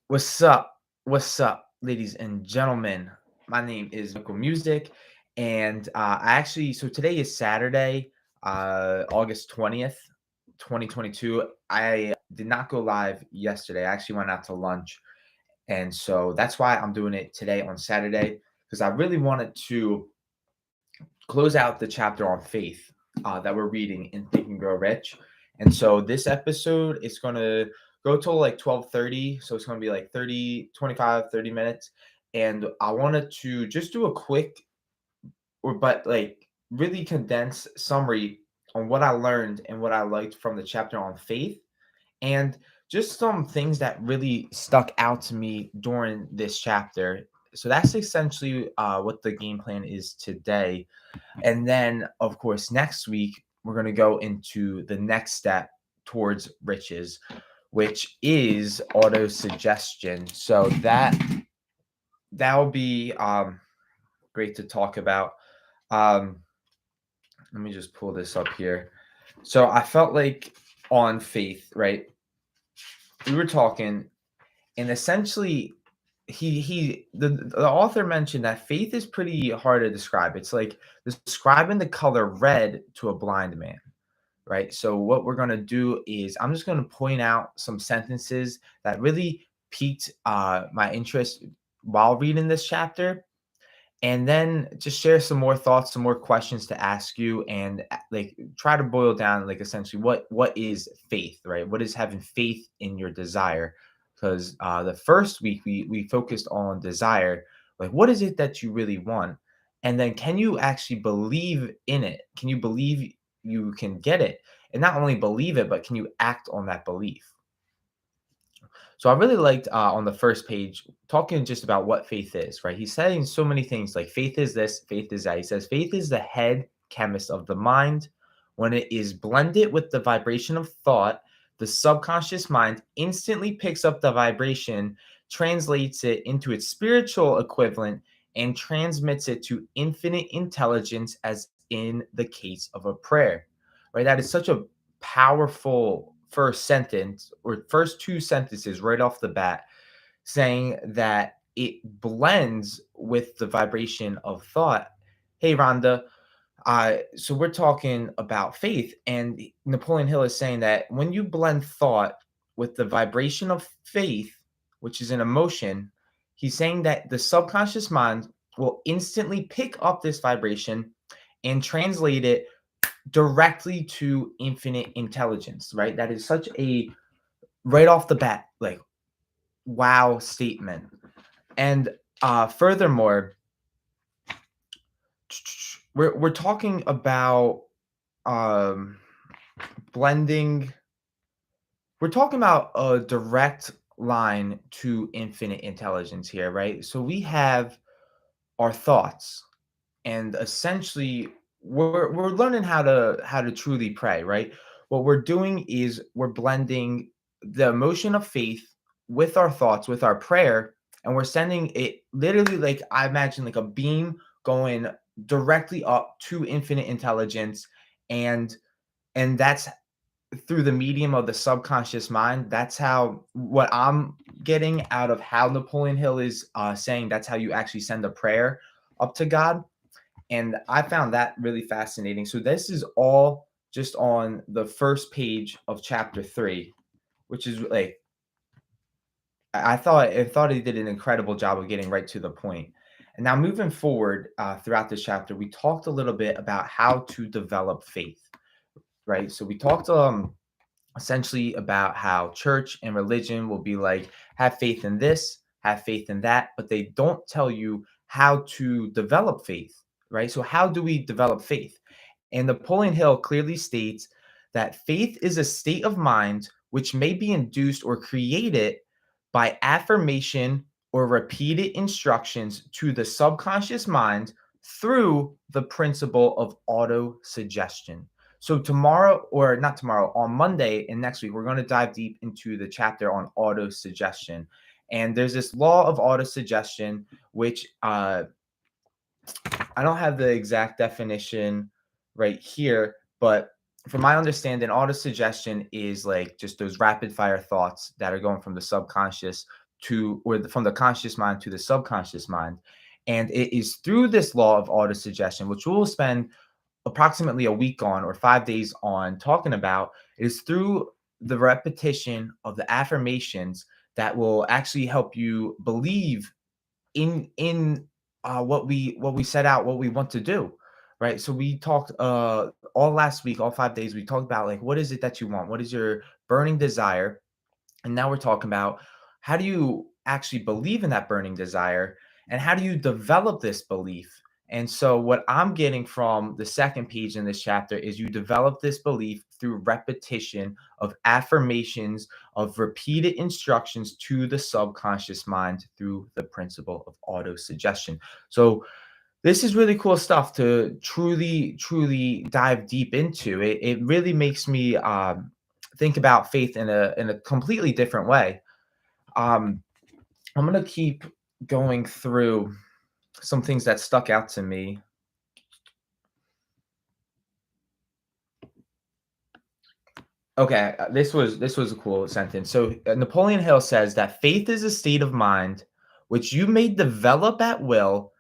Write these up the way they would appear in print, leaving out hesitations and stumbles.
What's up? What's up, ladies and gentlemen? My name is Michael Music, and so today is Saturday, August 20th, 2022. I did not go live yesterday. I actually went out to lunch, and so that's why I'm doing it today on Saturday because I really wanted to close out the chapter on faith that we're reading in Think and Grow Rich. And so this episode is going to go till like 12:30. So it's going to be like 30 minutes. And I wanted to just do a quick but like really condensed summary on what I learned and what I liked from the chapter on faith and just some things that really stuck out to me during this chapter. So that's essentially what the game plan is today. And then, of course, next week, we're going to go into the next step towards riches, which is auto suggestion. So that'll be great to talk about. Um, Let me just pull this up here. So I felt like on faith, right? We were talking, and essentially, the author mentioned that faith is pretty hard to describe. It's like describing the color red to a blind man, right? So what we're going to do is I'm just going to point out some sentences that really piqued my interest while reading this chapter, and then just share some more thoughts, some more questions to ask you, and like try to boil down like essentially what is faith, right? What is having faith in your desire? Because the first week we focused on desire, like what is it that you really want, and then can you actually believe in it? Can you believe you can get it, and not only believe it, but can you act on that belief? So I really liked on the first page talking just about what faith is, right? He's saying so many things like faith is this, faith is that. He says faith is the head chemist of the mind. When it is blended with the vibration of thought, the subconscious mind instantly picks up the vibration, translates it into its spiritual equivalent, and transmits it to infinite intelligence, as in the case of a prayer, right? That is such a powerful first sentence or first two sentences right off the bat, saying that it blends with the vibration of thought. Hey, Rhonda. So we're talking about faith, and Napoleon Hill is saying that when you blend thought with the vibration of faith, which is an emotion, he's saying that the subconscious mind will instantly pick up this vibration and translate it directly to infinite intelligence, right? That is such a right off the bat, like wow statement. And furthermore, we're talking about um blending, we're talking about a direct line to infinite intelligence here, right? So we have our thoughts, and essentially we're learning how to truly pray, right? What we're doing is we're blending the emotion of faith with our thoughts, with our prayer, and we're sending it literally, like I imagine, like a beam going directly up to infinite intelligence. And that's through the medium of the subconscious mind. That's how, what I'm getting out of how Napoleon Hill is saying, that's how you actually send a prayer up to God. And I found that really fascinating. So this is all just on the first page of chapter 3, which is like I thought he did an incredible job of getting right to the point. And now moving forward throughout this chapter, we talked a little bit about how to develop faith, right? So we talked essentially about how church and religion will be like, have faith in this, have faith in that, but they don't tell you how to develop faith, right? So how do we develop faith? And Napoleon Hill clearly states that faith is a state of mind which may be induced or created by affirmation or repeated instructions to the subconscious mind through the principle of auto suggestion. So tomorrow, or not tomorrow, on Monday and next week, we're going to dive deep into the chapter on auto suggestion. And there's this law of auto suggestion, which I don't have the exact definition right here, but from my understanding, auto suggestion is like just those rapid fire thoughts that are going from the subconscious from the conscious mind to the subconscious mind. And it is through this law of auto suggestion, which we will spend approximately a week on or 5 days on talking about, is through the repetition of the affirmations that will actually help you believe in what we set out, what we want to do, right? So we talked all last week, all 5 days, we talked about like what is it that you want, what is your burning desire, and now we're talking about how do you actually believe in that burning desire and how do you develop this belief. And so, what I'm getting from the second page in this chapter is you develop this belief through repetition of affirmations, of repeated instructions to the subconscious mind through the principle of auto suggestion. So, this is really cool stuff to truly dive deep into. It really makes me think about faith in a completely different way. Um, I'm gonna keep going through some things that stuck out to me. Okay, this was a cool sentence. So Napoleon Hill says that faith is a state of mind which you may develop at will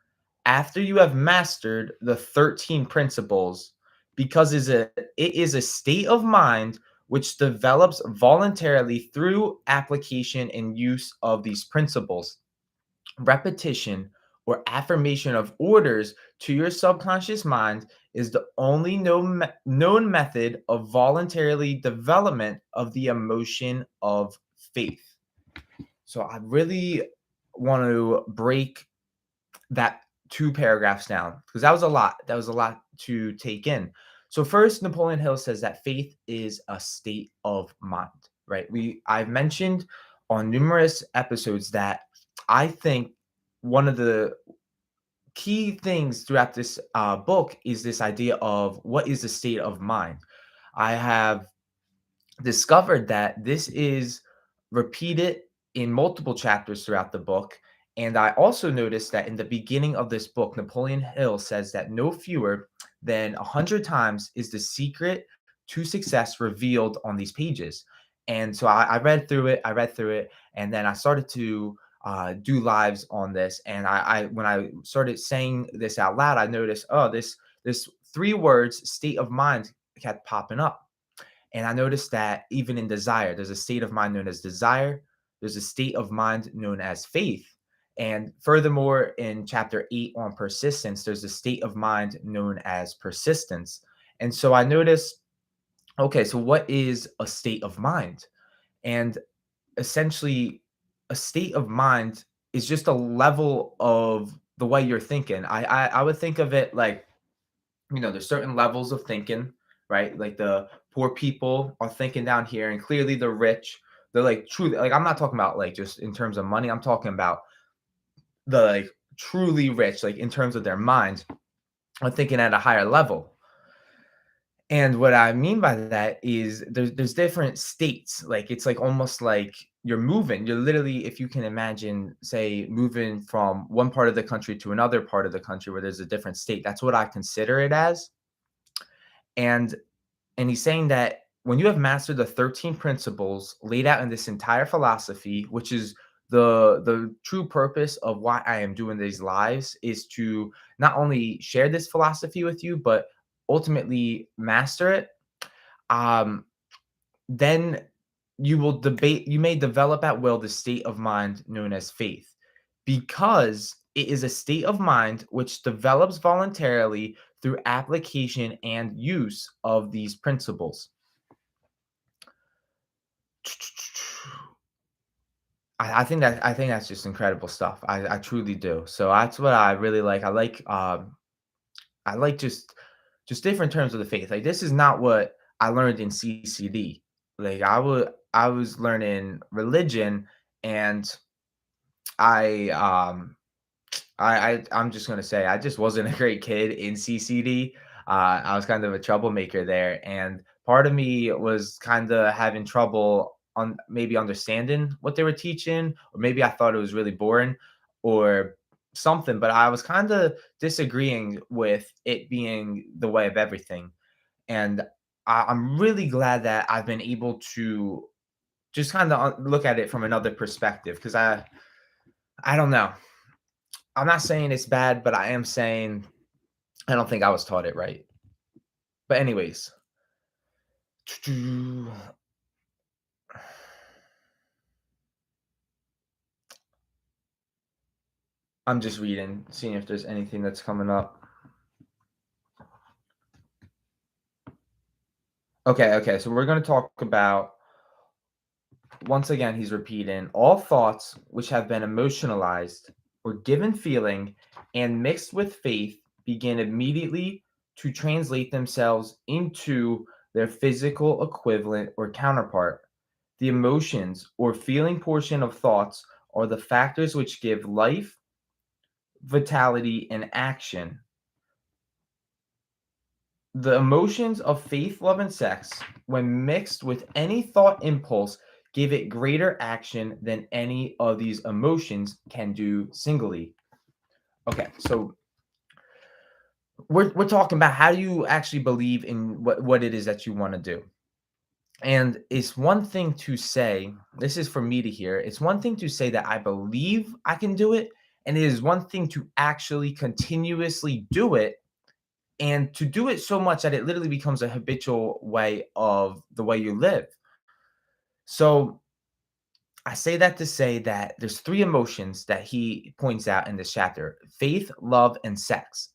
after you have mastered the 13 principles, because it is a state of mind which develops voluntarily through application and use of these principles. Repetition or affirmation of orders to your subconscious mind is the only known method of voluntarily development of the emotion of faith. So I really want to break that two paragraphs down because that was a lot. That was a lot to take in. So first, Napoleon Hill says that faith is a state of mind, right? I've mentioned on numerous episodes that I think one of the key things throughout this book is this idea of what is the state of mind. I have discovered that this is repeated in multiple chapters throughout the book. And I also noticed that in the beginning of this book, Napoleon Hill says that no fewer than 100 times is the secret to success revealed on these pages. And so I read through it, and then I started to do lives on this. And when I started saying this out loud, I noticed, oh, this three words, state of mind, kept popping up. And I noticed that even in desire, there's a state of mind known as desire, there's a state of mind known as faith. And furthermore, in chapter 8 on persistence, there's a state of mind known as persistence. And so I noticed, okay, so what is a state of mind? And essentially, a state of mind is just a level of the way you're thinking. I would think of it like, there's certain levels of thinking, right? Like the poor people are thinking down here, and clearly the rich, they're like truly, like I'm not talking about like just in terms of money. I'm talking about the like truly rich, like in terms of their minds, are thinking at a higher level. And what I mean by that is there's different states. Like it's like almost like you're moving. You're literally, if you can imagine, say, moving from one part of the country to another part of the country where there's a different state. That's what I consider it as. And he's saying that when you have mastered the 13 principles laid out in this entire philosophy, which is the true purpose of why I am doing these lives, is to not only share this philosophy with you, but ultimately master it. Um, then you may develop at will the state of mind known as faith, because it is a state of mind which develops voluntarily through application and use of these principles. I think that's just incredible stuff. I truly do. So that's what I really like. I like just different terms of the faith. Like this is not what I learned in CCD. Like I was learning religion, and I I'm just gonna say I just wasn't a great kid in CCD. I was kind of a troublemaker there, and part of me was kind of having trouble on maybe understanding what they were teaching, or maybe I thought it was really boring, or something. But I was kind of disagreeing with it being the way of everything, and I'm really glad that I've been able to just kind of look at it from another perspective because I don't know. I'm not saying it's bad, but I am saying I don't think I was taught it right. But anyways, I'm just reading, seeing if there's anything that's coming up. Okay. So we're going to talk about, once again, he's repeating all thoughts which have been emotionalized or given feeling and mixed with faith begin immediately to translate themselves into their physical equivalent or counterpart. The emotions or feeling portion of thoughts are the factors which give life, vitality, and action. The emotions of faith, love, and sex, when mixed with any thought impulse, give it greater action than any of these emotions can do singly. Okay, so we're talking about how do you actually believe in what it is that you want to do. And it's one thing to say, this is for me to hear, it's one thing to say that I believe I can do it, and it is one thing to actually continuously do it and to do it so much that it literally becomes a habitual way of the way you live. So I say that to say that there's three emotions that he points out in this chapter: faith, love, and sex.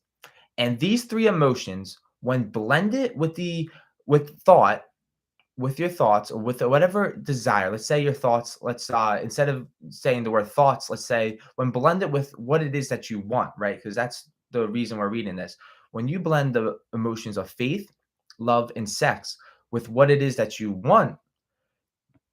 And these three emotions, when blended with thought, with your thoughts or with whatever desire, let's say your thoughts, let's instead of saying the word thoughts, let's say when blended with what it is that you want, right? Because that's the reason we're reading this. When you blend the emotions of faith, love, and sex with what it is that you want,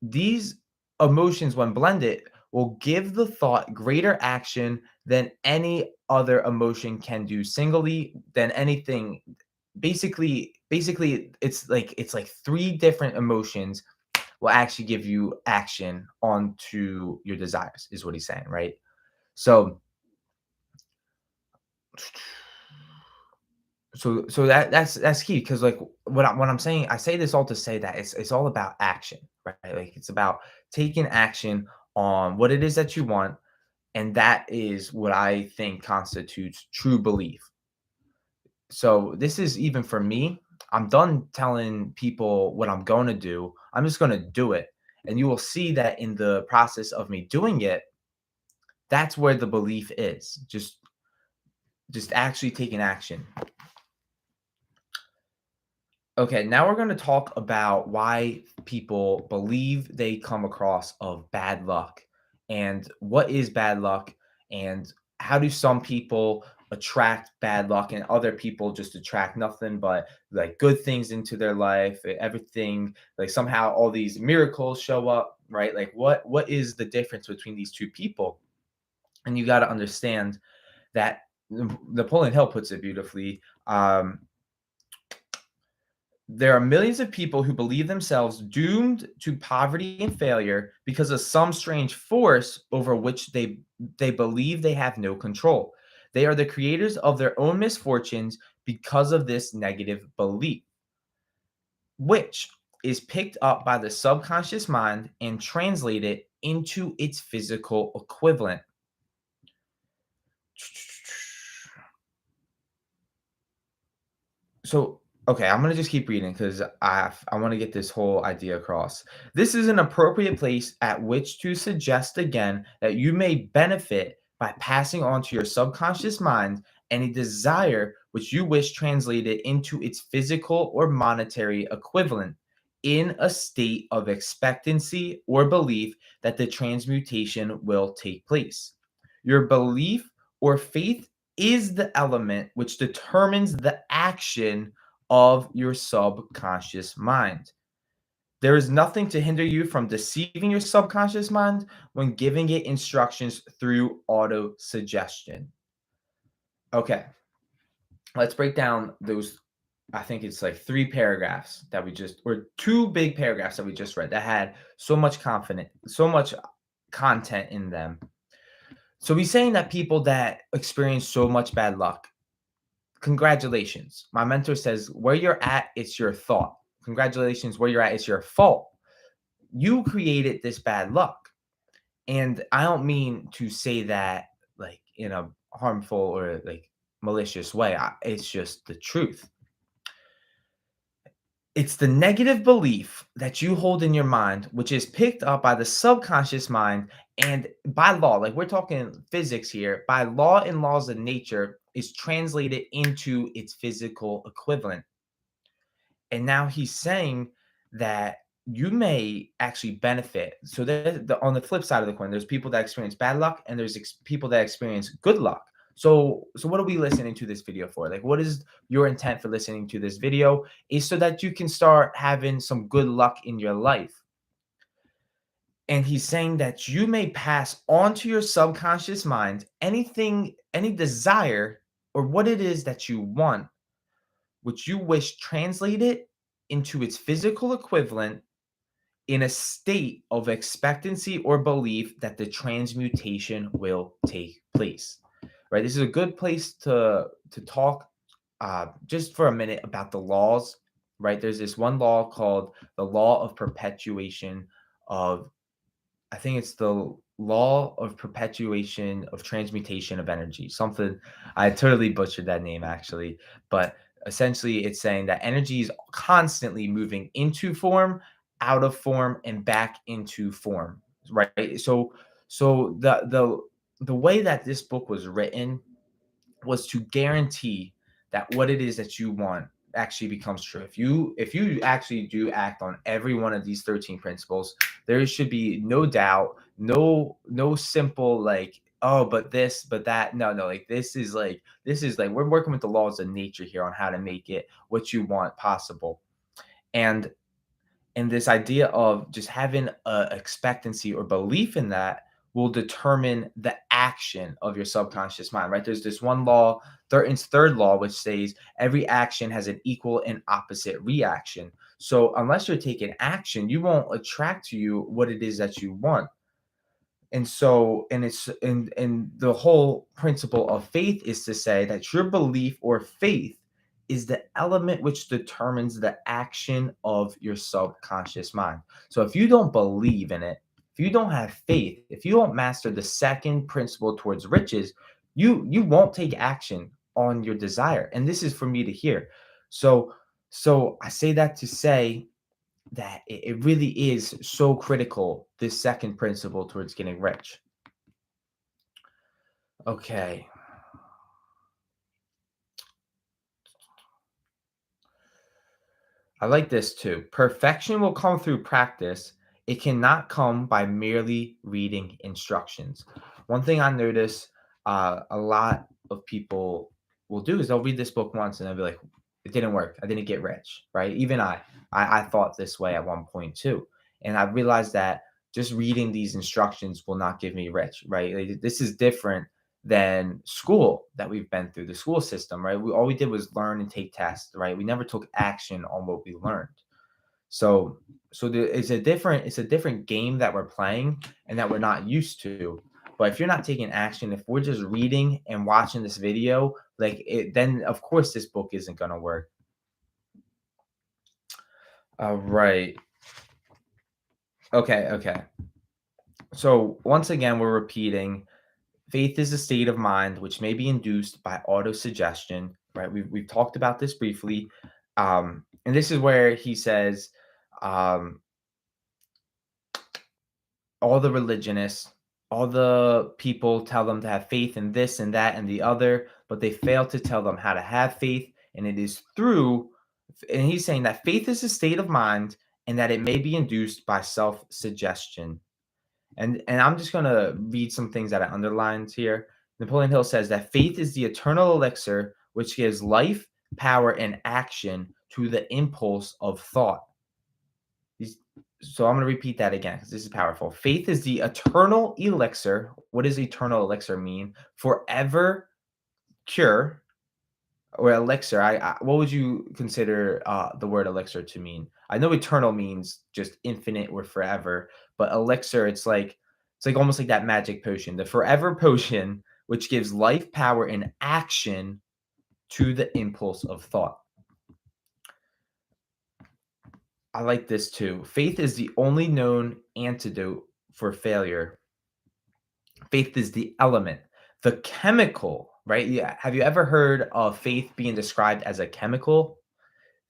these emotions, when blended, will give the thought greater action than any other emotion can do singly, than anything. Basically, it's like three different emotions will actually give you action onto your desires, is what he's saying, right? So that's key because like what I'm saying, I say this all to say that it's all about action, right? Like it's about taking action on what it is that you want, and that is what I think constitutes true belief. So this is even for me. I'm done telling people what I'm going to do. I'm just going to do it. And you will see that in the process of me doing it, that's where the belief is. Just actually taking action. Okay, now we're going to talk about why people believe they come across of bad luck and what is bad luck and how do some people attract bad luck and other people just attract nothing but like good things into their life, everything, like somehow all these miracles show up, right? Like what is the difference between these two people? And you got to understand that Napoleon Hill puts it beautifully. There are millions of people who believe themselves doomed to poverty and failure because of some strange force over which they believe they have no control. They are the creators of their own misfortunes because of this negative belief, which is picked up by the subconscious mind and translated into its physical equivalent. So, okay, I'm gonna just keep reading because I want to get this whole idea across. This is an appropriate place at which to suggest again that you may benefit by passing on to your subconscious mind any desire which you wish translated into its physical or monetary equivalent in a state of expectancy or belief that the transmutation will take place. Your belief or faith is the element which determines the action of your subconscious mind. There is nothing to hinder you from deceiving your subconscious mind when giving it instructions through auto suggestion. Okay, let's break down those. I think it's like three paragraphs that we just, or two big paragraphs that we just read that had so much confidence, so much content in them. So he's saying that people that experience so much bad luck, congratulations. My mentor says, where you're at, it's your thought. Congratulations, where you're at is your fault. You created this bad luck. And I don't mean to say that like in a harmful or like malicious way. It's just the truth. It's the negative belief that you hold in your mind, which is picked up by the subconscious mind and by law, like we're talking physics here, by law and laws of nature, is translated into its physical equivalent. And now he's saying that you may actually benefit. So on the flip side of the coin, there's people that experience bad luck and there's people that experience good luck. So what are we listening to this video for? Like, what is your intent for listening to this video? Is so that you can start having some good luck in your life. And he's saying that you may pass on to your subconscious mind anything, any desire or what it is that you want, which you wish translated into its physical equivalent in a state of expectancy or belief that the transmutation will take place. Right? This is a good place to talk just for a minute about the laws. Right? There's this one law called the law of perpetuation of, I think it's the law of perpetuation of transmutation of energy. Something, I totally butchered that name actually, but essentially it's saying that energy is constantly moving into form, out of form, and back into form. Right. So the way that this book was written was to guarantee that what it is that you want actually becomes true. If you actually do act on every one of these 13 principles, there should be no doubt, no simple like, oh, but this, but that. No, like this is like we're working with the laws of nature here on how to make it what you want possible. And this idea of just having a expectancy or belief in that will determine the action of your subconscious mind, right? There's this one law, third law, which says every action has an equal and opposite reaction. So unless you're taking action, you won't attract to you what it is that you want. And so, and it's and the whole principle of faith is to say that your belief or faith is the element which determines the action of your subconscious mind. So if you don't believe in it, if you don't have faith, if you don't master the second principle towards riches, you won't take action on your desire. And this is for me to hear. So I say that to say that it really is so critical, this second principle towards getting rich. Okay. I like this too. Perfection will come through practice. It cannot come by merely reading instructions. One thing I notice a lot of people will do is they'll read this book once and they'll be like, it didn't work. I didn't get rich, right? Even I thought this way at one point too. And I realized that just reading these instructions will not give me rich, right? Like, this is different than school that we've been through, the school system, right? All we did was learn and take tests, right? We never took action on what we learned. So it's a different game that we're playing and that we're not used to. But if you're not taking action, if we're just reading and watching this video, like it, then of course this book isn't gonna work. All right. Okay. So once again, we're repeating. Faith is a state of mind which may be induced by autosuggestion, right? We've talked about this briefly. And this is where he says, um, all the religionists, all the people tell them to have faith in this and that and the other, but they fail to tell them how to have faith. And it is through, and he's saying that faith is a state of mind and that it may be induced by self suggestion. And I'm just gonna read some things that I underlined here. Napoleon Hill says that faith is the eternal elixir which gives life, power, and action to the impulse of thought. So I'm gonna repeat that again because this is powerful. Faith is the eternal elixir. What does eternal elixir mean? Forever cure or elixir. What would you consider the word elixir to mean? I know eternal means just infinite or forever, but elixir, it's like almost like that magic potion, the forever potion, which gives life, power, and action to the impulse of thought. I like this too. Faith is the only known antidote for failure. Faith is the element, the chemical, right? Yeah. Have you ever heard of faith being described as a chemical?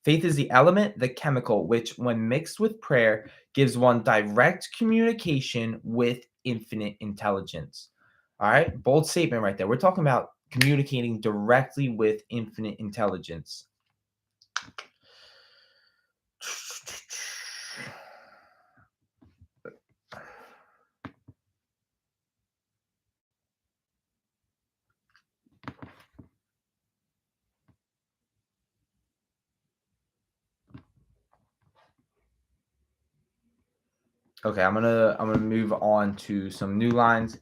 Faith is the element, the chemical, which, when mixed with prayer, gives one direct communication with infinite intelligence. All right. Bold statement right there. We're talking about communicating directly with infinite intelligence. Okay, I'm gonna move on to some new lines,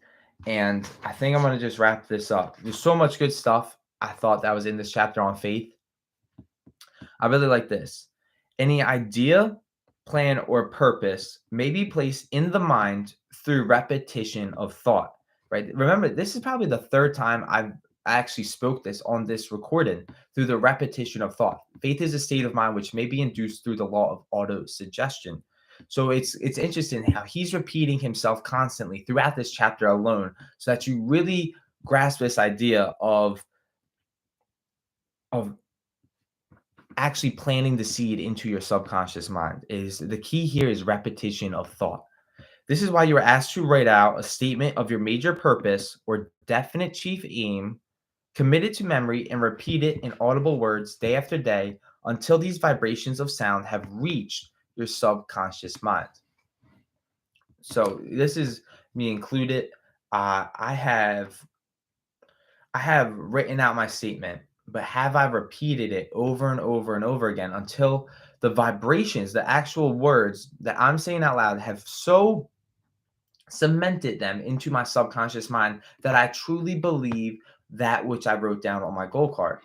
and I think I'm gonna just wrap this up. There's so much good stuff I thought that was in this chapter on faith. I really like this. Any idea, plan, or purpose may be placed in the mind through repetition of thought. Right. Remember, this is probably the third time I've actually spoke this on this recording through the repetition of thought. Faith is a state of mind which may be induced through the law of auto suggestion. So it's interesting how he's repeating himself constantly throughout this chapter alone, so that you really grasp this idea of actually planting the seed into your subconscious mind. Is the key here is repetition of thought. This is why you are asked to write out a statement of your major purpose or definite chief aim, commit it to memory, and repeat it in audible words day after day until these vibrations of sound have reached your subconscious mind. So this is me included. I have written out my statement, but have I repeated it over and over and over again until the vibrations, the actual words that I'm saying out loud have so cemented them into my subconscious mind that I truly believe that which I wrote down on my goal card.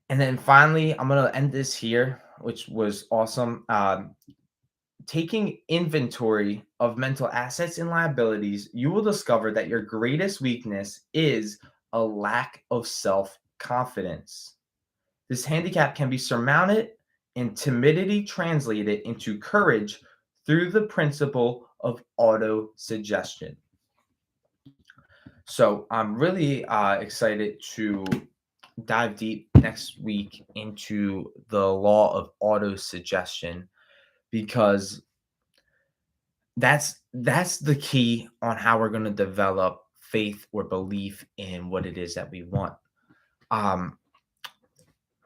And then finally, I'm going to end this here, which was awesome. Taking inventory of mental assets and liabilities, you will discover that your greatest weakness is a lack of self confidence. This handicap can be surmounted and timidity translated into courage through the principle of auto suggestion. So I'm really excited to dive deep next week into the law of auto suggestion, because that's the key on how we're going to develop faith or belief in what it is that we want. Um,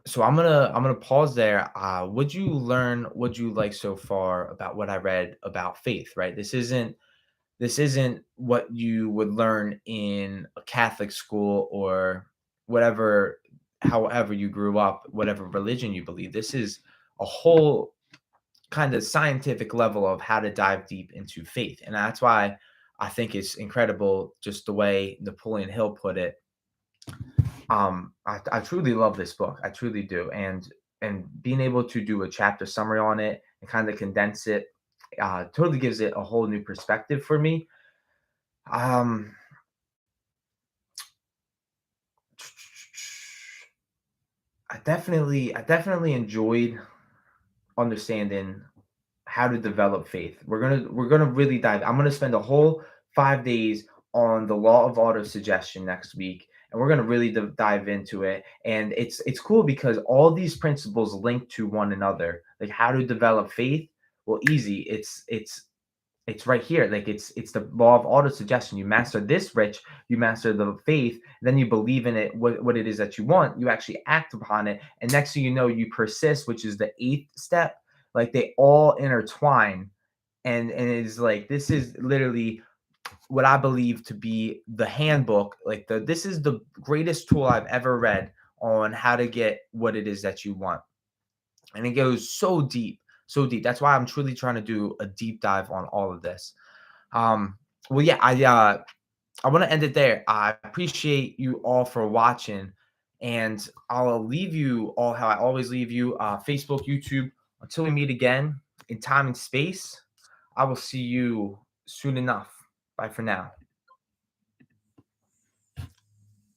so I'm gonna pause there. Would you learn what you like so far about what I read about faith? Right, this isn't what you would learn in a Catholic school or whatever, however you grew up, whatever religion you believe. This is a whole kind of scientific level of how to dive deep into faith. And that's why I think it's incredible just the way Napoleon Hill put it. I truly love this book. I truly do. And being able to do a chapter summary on it and kind of condense it totally gives it a whole new perspective for me. Um, I definitely enjoyed understanding how to develop faith. We're gonna really dive. I'm gonna spend a whole 5 days on the law of auto suggestion next week, and we're gonna really dive into it. And it's cool because all these principles link to one another. Like how to develop faith. Well, easy. It's right here. Like it's the law of auto suggestion. You master this, Rich. You master the faith. Then you believe in it. What it is that you want. You actually act upon it. And next thing you know, you persist, which is the eighth step. Like they all intertwine. And it's like this is literally what I believe to be the handbook. Like this is the greatest tool I've ever read on how to get what it is that you want. And it goes so deep, so deep. That's why I'm truly trying to do a deep dive on all of this. Um, well, yeah, I want to end it there. I appreciate you all for watching, and I'll leave you all how I always leave you: Facebook, YouTube. Until we meet again in time and space, I will see you soon enough. Bye for now.